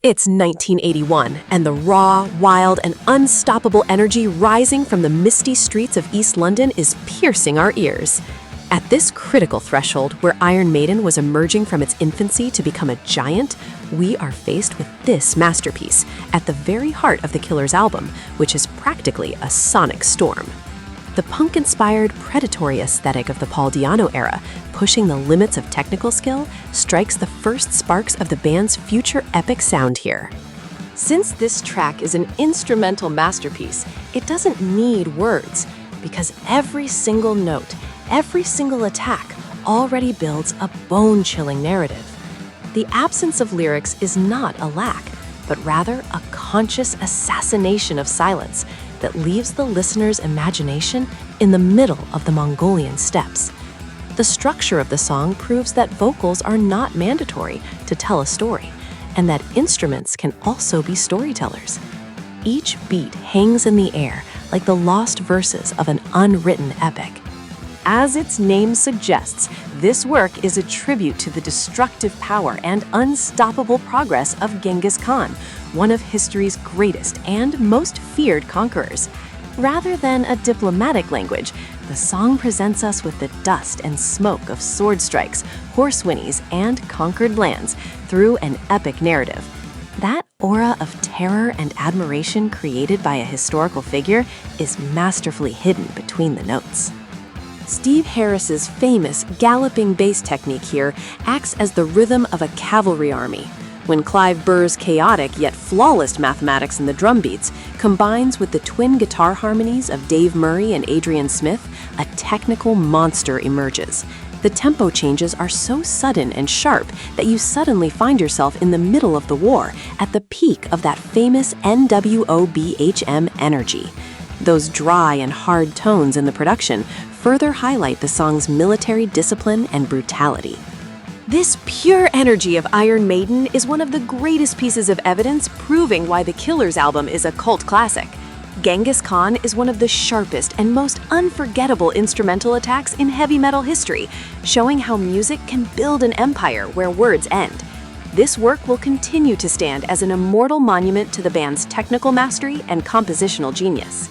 It's 1981, and the raw, wild, and unstoppable energy rising from the misty streets of East London is piercing our ears. At this critical threshold, where Iron Maiden was emerging from its infancy to become a giant, we are faced with this masterpiece, at the very heart of the Killer's album, which is practically a sonic storm. The punk-inspired, predatory aesthetic of the Paul Di'Anno era, pushing the limits of technical skill, strikes the first sparks of the band's future epic sound here. Since this track is an instrumental masterpiece, it doesn't need words, because every single note, every single attack already builds a bone-chilling narrative. The absence of lyrics is not a lack, but rather a conscious assassination of silence that leaves the listener's imagination in the middle of the Mongolian steppes. The structure of the song proves that vocals are not mandatory to tell a story, and that instruments can also be storytellers. Each beat hangs in the air like the lost verses of an unwritten epic. As its name suggests, this work is a tribute to the destructive power and unstoppable progress of Genghis Khan, one of history's greatest and most feared conquerors. Rather than a diplomatic language, the song presents us with the dust and smoke of sword strikes, horse whinnies, and conquered lands through an epic narrative. That aura of terror and admiration created by a historical figure is masterfully hidden between the notes. Steve Harris's famous galloping bass technique here acts as the rhythm of a cavalry army, when Clive Burr's chaotic yet flawless mathematics in the drum beats combines with the twin guitar harmonies of Dave Murray and Adrian Smith, a technical monster emerges. The tempo changes are so sudden and sharp that you suddenly find yourself in the middle of the war, at the peak of that famous NWOBHM energy. Those dry and hard tones in the production further highlight the song's military discipline and brutality. This pure energy of Iron Maiden is one of the greatest pieces of evidence proving why the Killer's album is a cult classic. Genghis Khan is one of the sharpest and most unforgettable instrumental attacks in heavy metal history, showing how music can build an empire where words end. This work will continue to stand as an immortal monument to the band's technical mastery and compositional genius.